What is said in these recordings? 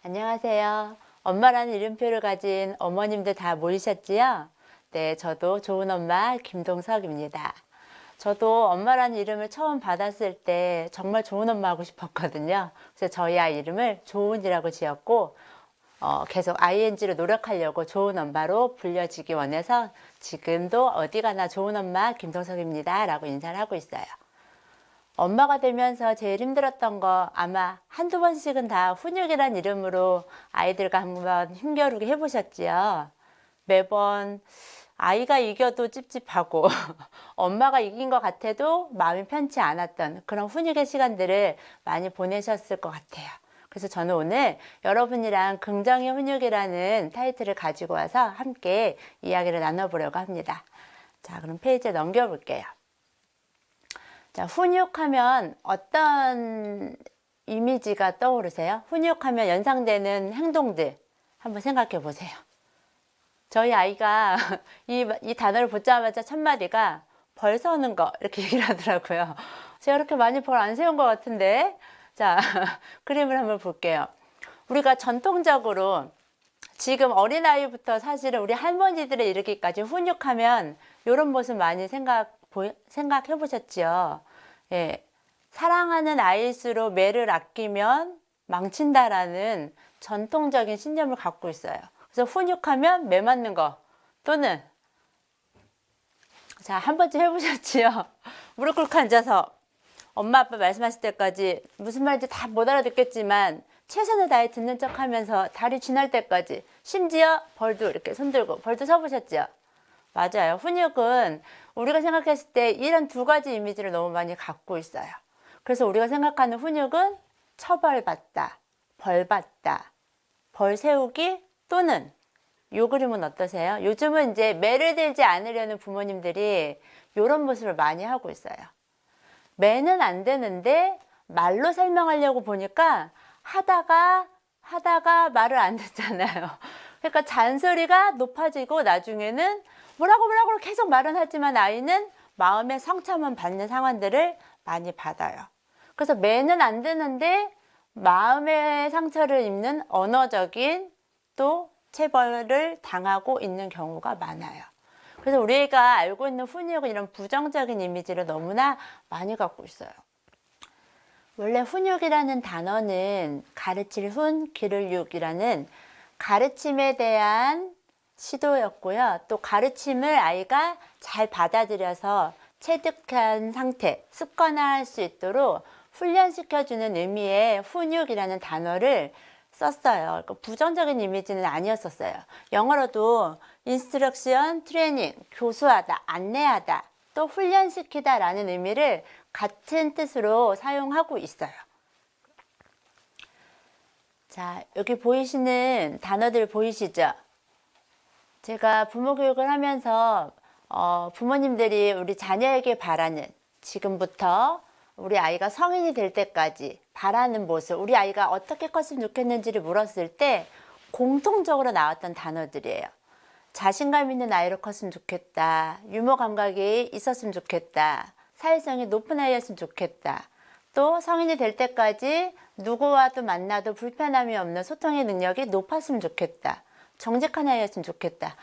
안녕하세요. 엄마라는 이름표를 가진 어머님들 다 모이셨지요? 네, 저도 좋은 엄마 김동석입니다. 저도 엄마라는 이름을 처음 받았을 때 정말 좋은 엄마 하고 싶었거든요. 그래서 저희 아이 이름을 좋은이라고 지었고 계속 ing로 노력하려고 좋은 엄마로 불려지기 원해서 지금도 어디 가나 좋은 엄마 김동석입니다 라고 인사를 하고 있어요. 엄마가 되면서 제일 힘들었던 거 아마 한두 번씩은 다 훈육이란 이름으로 아이들과 한번 힘겨루게 해보셨지요. 매번 아이가 이겨도 찝찝하고 엄마가 이긴 것 같아도 마음이 편치 않았던 그런 훈육의 시간들을 많이 보내셨을 것 같아요. 그래서 저는 오늘 여러분이랑 긍정의 훈육이라는 타이틀을 가지고 와서 함께 이야기를 나눠보려고 합니다. 자, 그럼 페이지에 넘겨볼게요. 자, 훈육하면 어떤 이미지가 떠오르세요? 훈육하면 연상되는 행동들 한번 생각해 보세요. 저희 아이가 이 단어를 붙자마자 첫 마디가 벌 서는 거 이렇게 얘기를 하더라고요. 제가 그렇게 많이 벌 안 세운 것 같은데. 자, 그림을 한번 볼게요. 우리가 전통적으로 지금 어린아이부터 사실은 우리 할머니들에 이르기까지 훈육하면 이런 모습 많이 생각해 보셨지요? 예, 사랑하는 아이일수록 매를 아끼면 망친다라는 전통적인 신념을 갖고 있어요. 그래서 훈육하면 매 맞는 거 또는 자, 한 번쯤 해보셨지요? 무릎 꿇고 앉아서 엄마 아빠 말씀하실 때까지 무슨 말인지 다 못 알아듣겠지만 최선을 다해 듣는 척 하면서 다리 지날 때까지 심지어 벌도 이렇게 손들고 벌도 서보셨죠? 맞아요. 훈육은 우리가 생각했을 때 이런 두 가지 이미지를 너무 많이 갖고 있어요. 그래서 우리가 생각하는 훈육은 처벌받다, 벌받다, 벌 세우기 또는 요 그림은 어떠세요? 요즘은 이제 매를 들지 않으려는 부모님들이 이런 모습을 많이 하고 있어요. 매는 안 되는데 말로 설명하려고 보니까 하다가 말을 안 듣잖아요. 그러니까 잔소리가 높아지고 나중에는 뭐라고 계속 말은 하지만 아이는 마음의 상처만 받는 상황들을 많이 받아요. 그래서 매는 안 되는데 마음의 상처를 입는 언어적인 또 체벌을 당하고 있는 경우가 많아요. 그래서 우리가 알고 있는 훈육은 이런 부정적인 이미지를 너무나 많이 갖고 있어요. 원래 훈육이라는 단어는 가르칠 훈, 기를 육이라는 가르침에 대한 시도였고요. 또 가르침을 아이가 잘 받아들여서 체득한 상태, 습관화할 수 있도록 훈련시켜주는 의미의 훈육이라는 단어를 썼어요. 그러니까 부정적인 이미지는 아니었었어요. 영어로도 인스트럭션, 트레이닝, 교수하다, 안내하다, 또 훈련시키다 라는 의미를 같은 뜻으로 사용하고 있어요. 자, 여기 보이시는 단어들 보이시죠? 제가 부모 교육을 하면서 부모님들이 우리 자녀에게 바라는 지금부터 우리 아이가 성인이 될 때까지 바라는 모습, 우리 아이가 어떻게 컸으면 좋겠는지를 물었을 때 공통적으로 나왔던 단어들이에요. 자신감 있는 아이로 컸으면 좋겠다. 유머 감각이 있었으면 좋겠다. 사회성이 높은 아이였으면 좋겠다. 또 성인이 될 때까지 누구와도 만나도 불편함이 없는 소통의 능력이 높았으면 좋겠다. 정직한 아이였으면 좋겠다.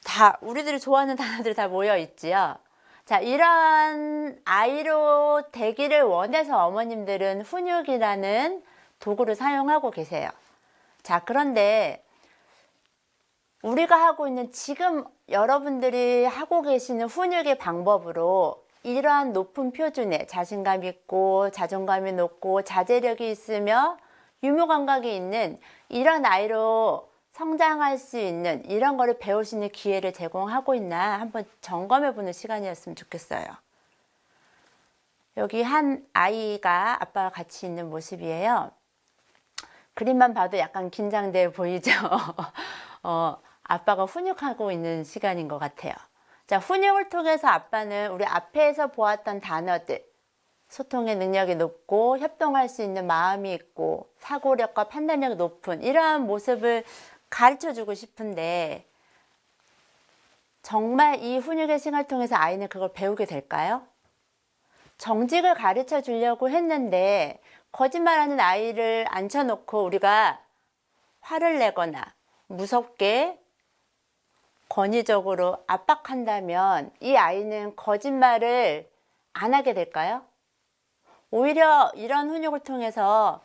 다 우리들이 좋아하는 단어들이 다 모여 있지요. 자, 이러한 아이로 되기를 원해서 어머님들은 훈육이라는 도구를 사용하고 계세요. 자, 그런데 우리가 하고 있는 지금 여러분들이 하고 계시는 훈육의 방법으로 이러한 높은 표준에 자신감 있고 자존감이 높고 자제력이 있으며 유머 감각이 있는 이런 아이로 성장할 수 있는 이런 거를 배울 수 있는 기회를 제공하고 있나 한번 점검해 보는 시간이었으면 좋겠어요. 여기 한 아이가 아빠와 같이 있는 모습이에요. 그림만 봐도 약간 긴장돼 보이죠? 아빠가 훈육하고 있는 시간인 것 같아요. 자, 훈육을 통해서 아빠는 우리 앞에서 보았던 단어들, 소통의 능력이 높고 협동할 수 있는 마음이 있고 사고력과 판단력이 높은 이러한 모습을 가르쳐주고 싶은데 정말 이 훈육의 시간을 통해서 아이는 그걸 배우게 될까요? 정직을 가르쳐 주려고 했는데 거짓말하는 아이를 앉혀놓고 우리가 화를 내거나 무섭게 권위적으로 압박한다면 이 아이는 거짓말을 안 하게 될까요? 오히려 이런 훈육을 통해서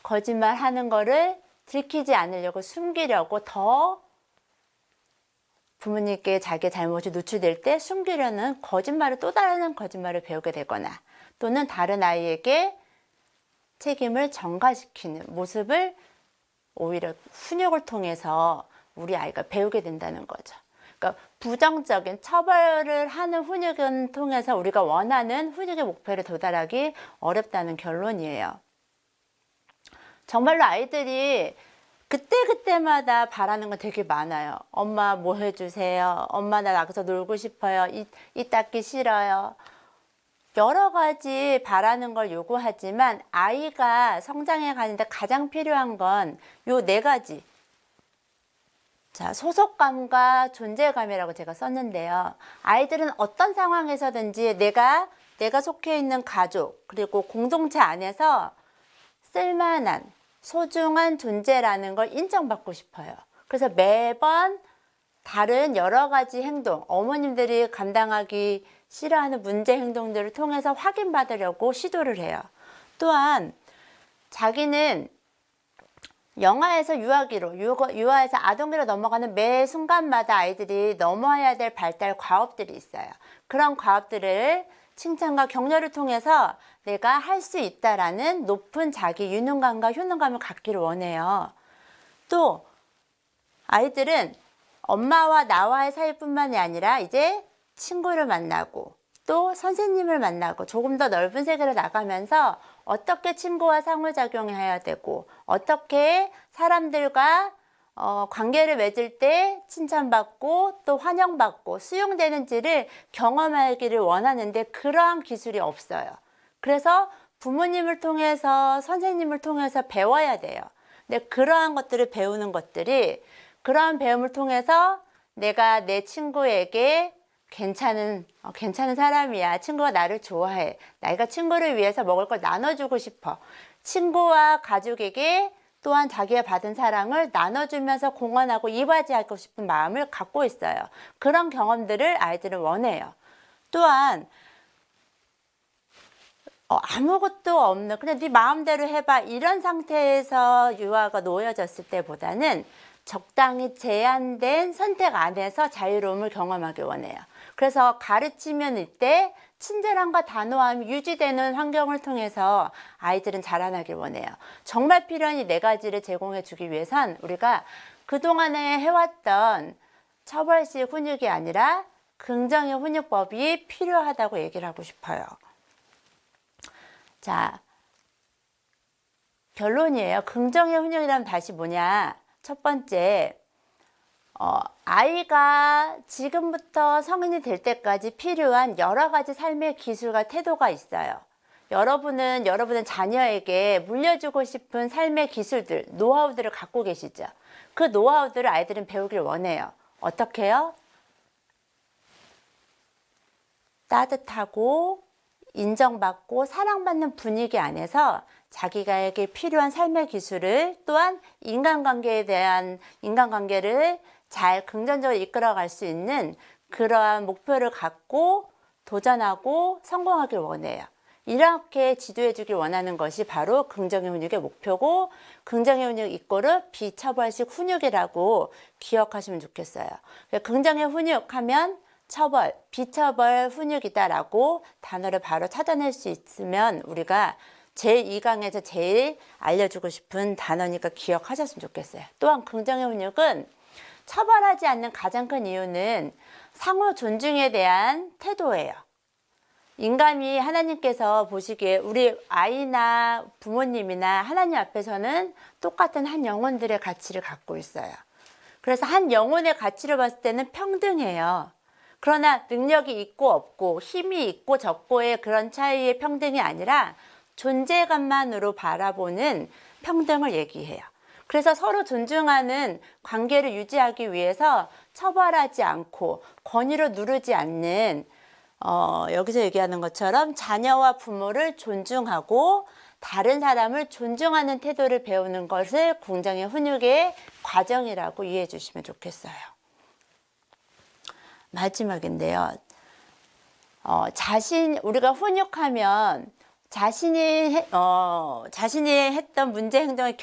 거짓말하는 거를 들키지 않으려고 숨기려고 더 부모님께 자기의 잘못이 노출될 때 숨기려는 거짓말을 또 다른 거짓말을 배우게 되거나 또는 다른 아이에게 책임을 전가시키는 모습을 오히려 훈육을 통해서 우리 아이가 배우게 된다는 거죠. 그러니까 부정적인 처벌을 하는 훈육을 통해서 우리가 원하는 훈육의 목표를 도달하기 어렵다는 결론이에요. 정말로 아이들이 그때그때마다 바라는 건 되게 많아요. 엄마 뭐 해주세요. 엄마 나 나가서 놀고 싶어요. 이 닦기 싫어요. 여러 가지 바라는 걸 요구하지만 아이가 성장해 가는데 가장 필요한 건 요 네 가지. 자, 소속감과 존재감이라고 제가 썼는데요. 아이들은 어떤 상황에서든지 내가 속해 있는 가족 그리고 공동체 안에서 쓸만한 소중한 존재라는 걸 인정받고 싶어요. 그래서 매번 다른 여러 가지 행동, 어머님들이 감당하기 싫어하는 문제 행동들을 통해서 확인받으려고 시도를 해요. 또한 자기는 영아에서 유아기로, 유아에서 아동기로 넘어가는 매 순간마다 아이들이 넘어야 될 발달 과업들이 있어요. 그런 과업들을 칭찬과 격려를 통해서 내가 할 수 있다라는 높은 자기 유능감과 효능감을 갖기를 원해요. 또 아이들은 엄마와 나와의 사이뿐만이 아니라 이제 친구를 만나고 또 선생님을 만나고 조금 더 넓은 세계로 나가면서 어떻게 친구와 상호작용해야 되고 어떻게 사람들과 관계를 맺을 때 칭찬받고 또 환영받고 수용되는지를 경험하기를 원하는데 그러한 기술이 없어요. 그래서 부모님을 통해서 선생님을 통해서 배워야 돼요. 근데 그러한 것들을 배우는 것들이 그러한 배움을 통해서 내가 내 친구에게 괜찮은 사람이야. 친구가 나를 좋아해. 내가 친구를 위해서 먹을 걸 나눠주고 싶어. 친구와 가족에게 또한 자기가 받은 사랑을 나눠주면서 공헌하고 이바지하고 싶은 마음을 갖고 있어요. 그런 경험들을 아이들은 원해요. 또한 아무것도 없는 그냥 네 마음대로 해봐 이런 상태에서 유아가 놓여졌을 때보다는 적당히 제한된 선택 안에서 자유로움을 경험하기 원해요. 그래서 가르치면 때 친절함과 단호함이 유지되는 환경을 통해서 아이들은 자라나길 원해요. 정말 필요한 이 네 가지를 제공해 주기 위해선 우리가 그동안에 해왔던 처벌식 훈육이 아니라 긍정의 훈육법이 필요하다고 얘기를 하고 싶어요. 자, 결론이에요. 긍정의 훈육이라면 다시 뭐냐? 첫 번째, 아이가 지금부터 성인이 될 때까지 필요한 여러 가지 삶의 기술과 태도가 있어요. 여러분은 자녀에게 물려주고 싶은 삶의 기술들, 노하우들을 갖고 계시죠. 그 노하우들을 아이들은 배우길 원해요. 어떻게요? 따뜻하고 인정받고 사랑받는 분위기 안에서 자기가에게 필요한 삶의 기술을 또한 인간관계를 잘 긍정적으로 이끌어갈 수 있는 그러한 목표를 갖고 도전하고 성공하길 원해요. 이렇게 지도해 주길 원하는 것이 바로 긍정의 훈육의 목표고 긍정의 훈육 이꼬르 비처벌식 훈육이라고 기억하시면 좋겠어요. 긍정의 훈육하면 처벌, 비처벌 훈육이다라고 단어를 바로 찾아낼 수 있으면 우리가 제2강에서 제일 알려주고 싶은 단어니까 기억하셨으면 좋겠어요. 또한 긍정의 훈육은 처벌하지 않는 가장 큰 이유는 상호 존중에 대한 태도예요. 인간이 하나님께서 보시기에 우리 아이나 부모님이나 하나님 앞에서는 똑같은 한 영혼들의 가치를 갖고 있어요. 그래서 한 영혼의 가치를 봤을 때는 평등해요. 그러나 능력이 있고 없고 힘이 있고 적고의 그런 차이의 평등이 아니라 존재감만으로 바라보는 평등을 얘기해요. 그래서 서로 존중하는 관계를 유지하기 위해서 처벌하지 않고 권위로 누르지 않는 여기서 얘기하는 것처럼 자녀와 부모를 존중하고 다른 사람을 존중하는 태도를 배우는 것을 긍정의 훈육의 과정이라고 이해해 주시면 좋겠어요. 마지막인데요. 우리가 훈육하면 자신이 했던 문제 행동의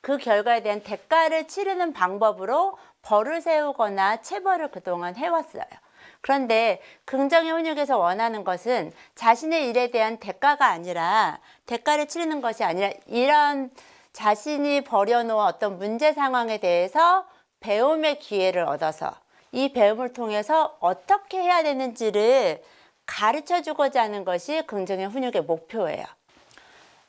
그 결과에 대한 대가를 치르는 방법으로 벌을 세우거나 체벌을 그동안 해왔어요. 그런데 긍정의 훈육에서 원하는 것은 자신의 일에 대한 대가를 치르는 것이 아니라 이런 자신이 벌여놓은 어떤 문제 상황에 대해서 배움의 기회를 얻어서 이 배움을 통해서 어떻게 해야 되는지를 가르쳐주고자 하는 것이 긍정의 훈육의 목표예요.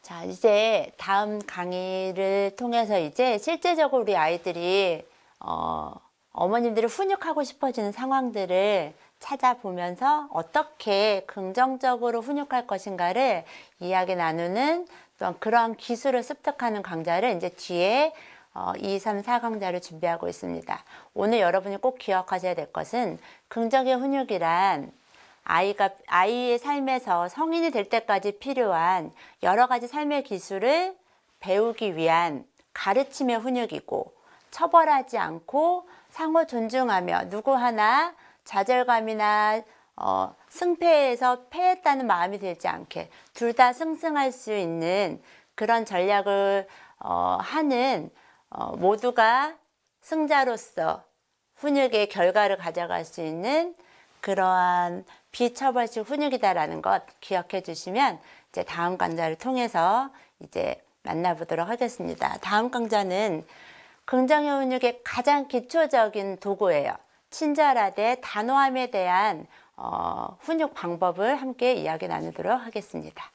자, 이제 다음 강의를 통해서 이제 실제적으로 우리 아이들이 어머님들이 훈육하고 싶어지는 상황들을 찾아보면서 어떻게 긍정적으로 훈육할 것인가를 이야기 나누는 또한 그런 기술을 습득하는 강좌를 이제 뒤에 2, 3, 4강좌를 준비하고 있습니다. 오늘 여러분이 꼭 기억하셔야 될 것은 긍정의 훈육이란 아이의 삶에서 성인이 될 때까지 필요한 여러 가지 삶의 기술을 배우기 위한 가르침의 훈육이고, 처벌하지 않고 상호 존중하며 누구 하나 좌절감이나 승패에서 패했다는 마음이 들지 않게 둘 다 승승할 수 있는 그런 전략을 하는 모두가 승자로서 훈육의 결과를 가져갈 수 있는 그러한 비처벌식 훈육이다라는 것 기억해 주시면 이제 다음 강좌를 통해서 이제 만나보도록 하겠습니다. 다음 강좌는 긍정의 훈육의 가장 기초적인 도구예요. 친절하되 단호함에 대한 훈육 방법을 함께 이야기 나누도록 하겠습니다.